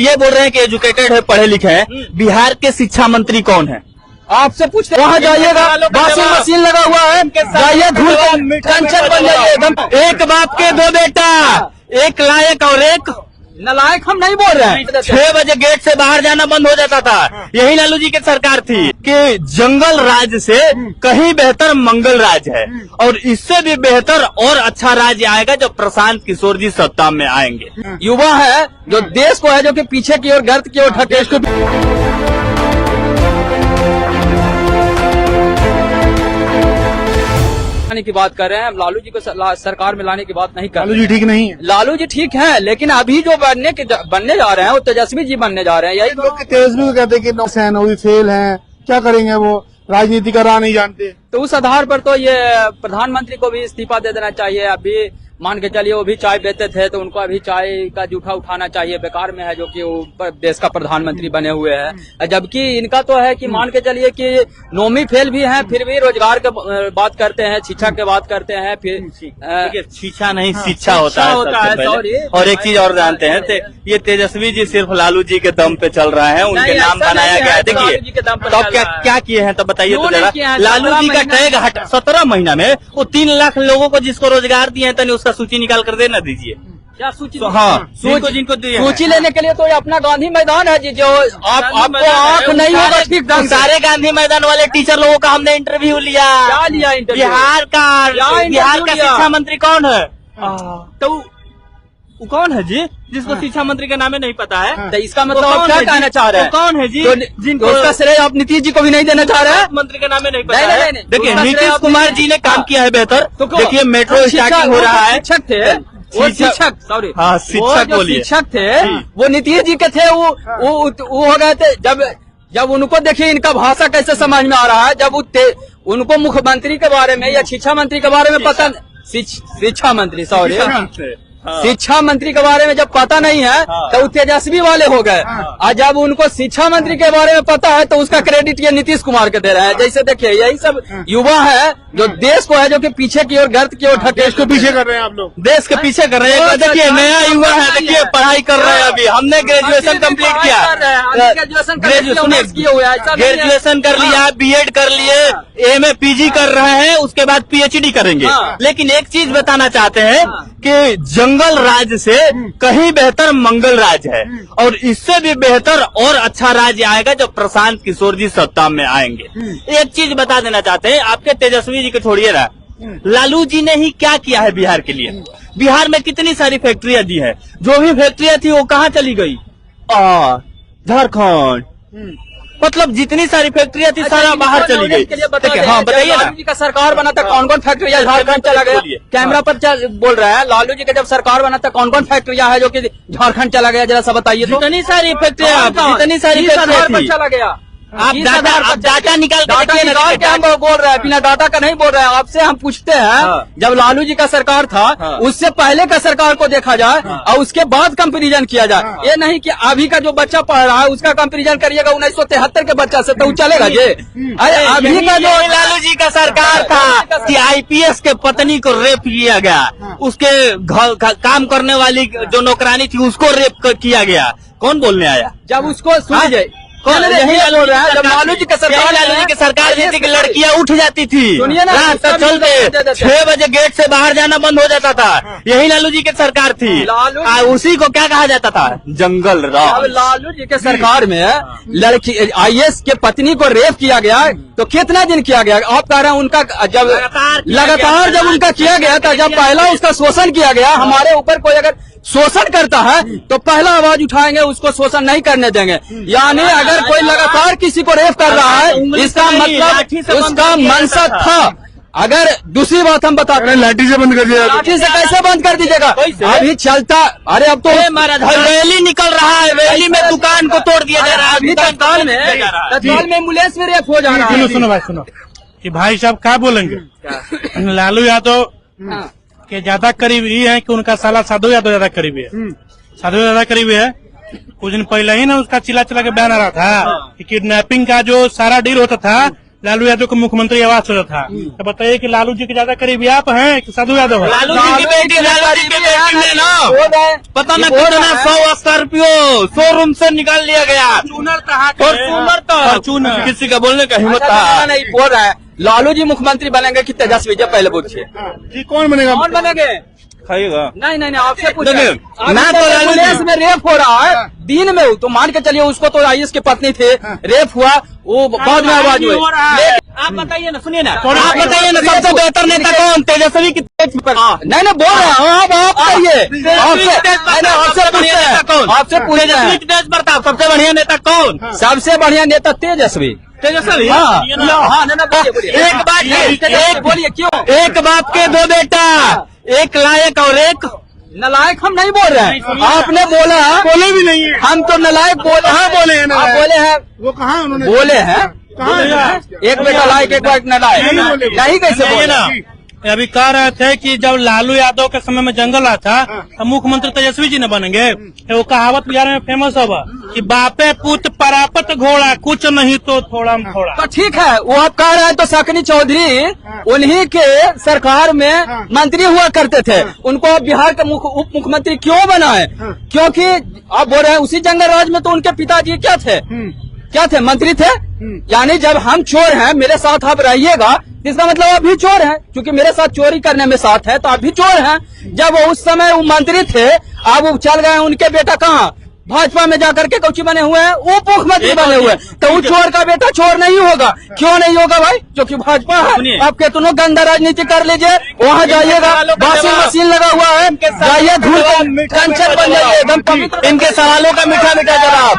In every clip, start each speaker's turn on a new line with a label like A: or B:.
A: ये बोल रहे हैं कि एजुकेटेड है, पढ़े लिखे हैं। बिहार के शिक्षा मंत्री कौन है?
B: आपसे पूछते वहाँ जाइएगा, वॉशिंग मशीन लगा हुआ है, जाइए धूल कंचन बन जाइए एकदम।
A: एक बाप के दो बेटा, एक लायक और एक
B: नालायक हम नहीं बोल रहे हैं।
A: 6 बजे गेट से बाहर जाना बंद हो जाता था, यही लालू जी की सरकार थी कि जंगल राज से कहीं बेहतर मंगल राज है, और इससे भी बेहतर और अच्छा राज्य आएगा जब प्रशांत किशोर जी सत्ता में आएंगे।
B: युवा है जो देश को है, जो कि पीछे की ओर गर्त की ओर ढकेल की बात कर रहे हैं। लालू जी को सरकार में लाने की बात नहीं कर रहे।
C: लालू जी ठीक नहीं है।
B: लालू जी ठीक है, लेकिन अभी जो बनने जा रहे हैं वो तेजस्वी जी बनने जा रहे हैं। यही
C: लोग तेजस्वी को कहते हैं कि नौसेना वो भी फेल हैं, क्या करेंगे, वो राजनीति का राह नहीं जानते।
B: तो उस आधार पर तो ये प्रधानमंत्री को भी इस्तीफा दे देना चाहिए। अभी मान के चलिए वो भी चाय बेचते थे, तो उनको अभी चाय का जूठा उठाना चाहिए। बेकार में है जो कि वो देश का प्रधानमंत्री बने हुए हैं, जबकि इनका तो है कि मान के चलिए कि नौवीं फेल भी हैं, फिर भी रोजगार के बात करते हैं, शिक्षा के बात करते हैं। फिर
A: शिक्षा नहीं, शिक्षा होता है। और एक चीज और जानते हैं, ये तेजस्वी जी सिर्फ लालू जी के दम पे चल रहा है, उनके नाम बनाया गया है। देखिए तो क्या किए हैं तो बताइए तो जरा। लालू जी का टैग 17 महीना में वो 3 लाख लोगों को जिसको रोजगार दिए हैं, तनी उसका सूची निकाल कर देना दीजिए।
B: क्या सूची?
A: हाँ, जिनको
B: सूची लेने के लिए तो अपना गांधी मैदान है जी, जो आपको आँख नहीं होगा ठीक ढंग।
A: सारे गांधी मैदान वाले टीचर लोगों का हमने इंटरव्यू लिया।
B: क्या लिया इंटरव्यू?
A: बिहार का शिक्षा मंत्री कौन है? तो वो कौन है जी, जिसको शिक्षा मंत्री का नाम नहीं पता है?
B: तो इसका मतलब आप क्या कहना चाह रहे हैं?
A: कौन है जी
B: जिनको उसका श्रेय आप नीतीश जी को भी नहीं देना चाह रहे हैं?
A: मंत्री का नाम नहीं पता है? देखिए
B: उसका श्रेय
A: नीतीश कुमार जी ने काम किया है बेहतर। देखिए मेट्रो स्टार्टिंग हो रहा है।
B: शिक्षक थे वो, शिक्षक सॉरी
A: हाँ शिक्षक बोलिए,
B: शिक्षक थे वो नीतीश जी के थे। वो हो गए थे जब उनको देखिए इनका भाषा कैसे समझ में आ रहा है। जब उनको मुख्यमंत्री के बारे में या शिक्षा मंत्री के बारे में पता, शिक्षा मंत्री सॉरी शिक्षा मंत्री के बारे में जब पता नहीं है तो तेजस्वी वाले हो गए। और जब उनको शिक्षा मंत्री के बारे में पता है तो उसका क्रेडिट ये नीतीश कुमार के दे रहे हैं। जैसे देखिए यही सब युवा है जो देश को है, जो कि पीछे की ओर गर्त की ओर ढकेल
C: के पीछे कर रहे हैं। आप लोग
A: देश के पीछे कर रहे हैं। देखिए नया युवा है, देखिए पढ़ाई कर रहे हैं। अभी हमने ग्रेजुएशन कंप्लीट किया, ग्रेजुएशन कर लिया, बीएड कर लिए, एमए पीजी कर रहे हैं, उसके बाद पीएचडी करेंगे। लेकिन एक चीज बताना चाहते हैं कि जंगल राज से कहीं बेहतर मंगल राज है, और इससे भी बेहतर और अच्छा राज्य आएगा जब प्रशांत किशोर जी सत्ता में आएंगे। एक चीज बता देना चाहते हैं, आपके तेजस्वी जी को छोड़िए ना, लालू जी ने ही क्या किया है बिहार के लिए। बिहार में कितनी सारी फैक्ट्रियां दी है, जो भी फैक्ट्रियां थी वो कहाँ चली गई? झारखंड। मतलब जितनी सारी फैक्ट्रियां थी सारा बाहर चली गई। हाँ बताइए ना।
B: लालू जी का सरकार बना था कौन कौन फैक्ट्रियां झारखंड चला गया? कैमरा पर बोल रहा है, लालू जी का जब सरकार बना था कौन कौन फैक्ट्रियां है जो कि झारखंड चला गया? जरा सा बताइए।
A: जितनी सारी फैक्ट्रियां
B: चला गया।
A: आप डाटा निकाल
B: के हम बोल रहे हैं, बिना डाटा का नहीं बोल रहे हैं। आपसे हम पूछते हैं, जब लालू जी का सरकार था उससे पहले का सरकार को देखा जाए और उसके बाद कंपेरिजन किया जाए। ये नहीं कि अभी का जो बच्चा पढ़ रहा है उसका कंपेरिजन करिएगा 1973 के बच्चा से, तो चलेगा ये? अभी का जो
A: लालू जी का सरकार था कि आईपीएस के पत्नी को रेप किया गया, उसके काम करने वाली जो नौकरानी थी उसको रेप किया गया। कौन बोलने आया?
B: जब उसको सुन जाए
A: कौन यही बोल रहा है? जब लालू जी की सरकार जैसे कि लड़कियां उठ जाती थी,
B: सुनिए ना,
A: रात तक चलते 6 बजे गेट से बाहर जाना बंद हो जाता था, यही लालू जी की सरकार थी। उसी को क्या कहा जाता था? जंगल राज।
B: लालू जी के सरकार में लड़की आईएएस के पत्नी को रेप किया गया, तो कितना दिन किया गया? आप कह रहे हैं उनका जब लगातार जब उनका किया गया था, जब पहला उसका शोषण किया गया। हमारे ऊपर कोई अगर शोषण करता है तो पहला आवाज उठाएंगे, उसको शोषण नहीं करने देंगे। यानी अगर कोई लगातार किसी को रेप कर रहा है, इसका मतलब उसका मनसा था। अगर दूसरी बात हम बताते हैं,
C: लाठी से बंद कर दिया।
B: लाठी से कैसे बंद कर दीजिएगा? अभी चलता, अरे अब तो
A: रैली निकल रहा है, रैली में दुकान को तोड़ दिया जा रहा है।
B: अभी तत्काल में एम्बुलेंस में रेप हो जा रहा है।
C: सुनो भाई, सुनो कि भाई साहब क्या बोलेंगे? लालू यादव के ज्यादा करीबी है कि उनका साला साधु यादव ज्यादा करीबी है? साधु ज्यादा करीबी है। कुछ दिन पहले ही ना उसका चिल्ला चिल्ला के बयान आ रहा था कि किडनैपिंग का जो सारा डील होता था लालू यादव को मुख्यमंत्री आवास सोचा था, तो बताइए कि लालू जी के ज्यादा करीबी आप हैं कि साधु यादव है?
A: लालू जी की बेटी ने ना पता न कितना 100 स्कॉर्पियो शोरूम से निकाल लिया गया। और फॉर्चूनर किसी का बोलने का हिम्मत था
B: नहीं बोल रहा है। लालू जी मुख्यमंत्री बनेंगे कि तेजस्वी जी? पहले पूछिए
D: जी कौन बनेगा?
B: कौन बनेंगे?
A: खाइएगा
B: नहीं आपसे पूछ
A: देखिए,
B: मैं तो एम्बुलेंस में रेप हो रहा है दिन में, तो मान के चलिए उसको तो आईएएस की पत्नी थे, रेप हुआ, वो बाद में आवाज हुई।
A: आप बताइए ना, सुनिए ना, आप बताइए ना सबसे बेहतर नेता कौन? तेजस्वी की
B: नहीं बोल रहे हैं आप करिए, आपसे पूछ रहे हैं
A: तेज प्रताप सबसे बढ़िया नेता कौन?
B: सबसे बढ़िया नेता तेजस्वी।
A: तेजस्वी
B: हाँ
A: एक
B: बोलिए क्यों?
A: एक बाप के दो बेटा, एक लायक और एक
B: नलायक हम नहीं बोल रहे हैं, आपने बोला
D: बोले भी नहीं है।
B: हम तो नलायक बोले हैं।
D: बोले हैं
B: आप बोले हैं,
D: वो कहाँ उन्होंने
B: बोले हैं
D: कहाँ?
B: एक बेटा लायक एक बार नलायक, नहीं कैसे
C: नहीं
B: बोले?
C: ना, अभी कह रहे थे कि जब लालू यादव के समय में जंगल रहा था तो मुख्यमंत्री तेजस्वी जी न बनेंगे। वो कहावत बिहार में फेमस होगा कि बापे पुत परापत घोड़ा, कुछ नहीं तो थोड़ा थोड़ा।
B: तो ठीक है, वो आप कह रहे हैं तो सकनी चौधरी उन्हीं के सरकार में मंत्री हुआ करते थे, उनको आप बिहार के उप मुख्यमंत्री क्यों बनाए? क्योंकि आप बोल रहे हैं उसी जंगल राज में तो उनके पिताजी क्या थे? मंत्री थे। यानी जब हम चोर हैं, मेरे साथ आप रहिएगा, इसका मतलब आप भी चोर हैं, क्योंकि मेरे साथ चोरी करने में साथ है तो आप भी चोर हैं। जब वो उस समय वो मंत्री थे, अब वो चल गए, उनके बेटा कहाँ? भाजपा में जाकर के कौची बने हुए हैं, उप मुख्यमंत्री बने हुए हैं। तो वो चोर का बेटा चोर नहीं होगा? क्यों नहीं होगा भाई? क्योंकि भाजपा है। आप कितनों गंदा राजनीति कर लीजिए, वहाँ जाइएगा, वॉशिंग मशीन लगा हुआ है, जाइए धूल कंचन बन जाइए एकदम पवित्र।
A: इनके सवालों का मीठा मीठा जवाब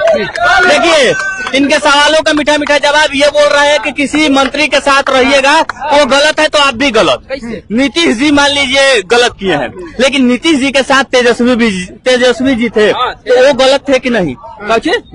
A: देखिए, इनके सवालों का मीठा मीठा जवाब ये बोल रहा है कि किसी मंत्री के साथ रहिएगा, वो गलत है तो आप भी गलत। नीतीश जी मान लीजिए गलत किए हैं, लेकिन नीतीश जी के साथ तेजस्वी जी थे, तो वो गलत थे कि नहीं?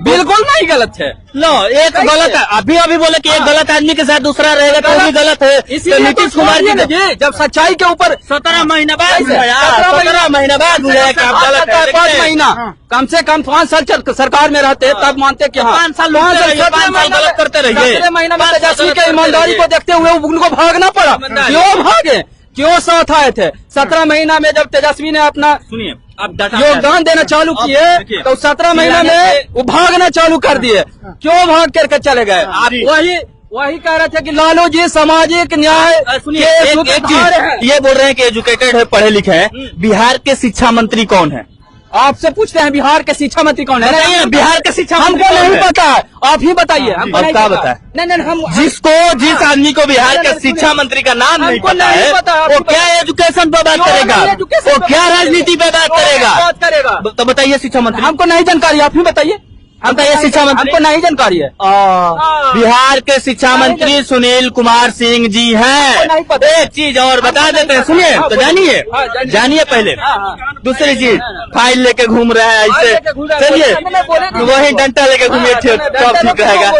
B: बिल्कुल नहीं गलत है।
A: लो एक गलत है, अभी बोले कि एक गलत आदमी के साथ दूसरा रहेगा तो भी गलत है।
B: इसीलिए
A: नीतीश कुमार जी ने
B: जब सच्चाई के ऊपर
A: 17 महीना बाद 17 महीना बाद हुआ कि आप गलत है।
B: 5 महीना कम से कम 5 साल सरकार में रहते तब मानते कि हाँ
A: 5 साल गलत करते रहिए।
B: 17 महीना में तेजस्वी के ईमानदारी को देखते हुए उनको भागना पड़ा। क्यों भागे? क्यों साथ आए थे? 17 महीना में जब तेजस्वी ने अपना
A: सुनिए अब
B: योगदान देना चालू किए तो 17 महीना में वो भागना चालू कर दिए। क्यों भाग करके चले गए? वही कह रहे थे कि लालू जी सामाजिक न्याय
A: सुनिए एक चीज ये बोल रहे हैं कि एजुकेटेड है, पढ़े लिखे हैं। बिहार के शिक्षा मंत्री कौन है?
B: आपसे पूछते हैं बिहार के शिक्षा मंत्री कौन है?
A: नहीं बिहार के शिक्षा मंत्री
B: हमको नहीं पता है, आप ही बताइए। हमको नहीं
A: क्या
B: पता।
A: बताए?
B: नहीं हम
A: जिस आदमी को बिहार के शिक्षा मंत्री का नाम नहीं पता है, वो क्या एजुकेशन पर बात करेगा? वो क्या राजनीति पे बात करेगा? तो बताइए शिक्षा मंत्री।
B: हमको नहीं जानकारी, आप ही बताइए।
A: हमको ये शिक्षा मंत्री
B: हमको नहीं जानकारी है।
A: बिहार के शिक्षा मंत्री सुनील कुमार सिंह जी हैं। एक चीज और बता देते हैं, सुनिए तो जानिए पहले। दूसरी चीज फाइल लेके घूम रहे हैं ऐसे, चलिए वही डंडा लेके घूमिए, ठीक रहेगा।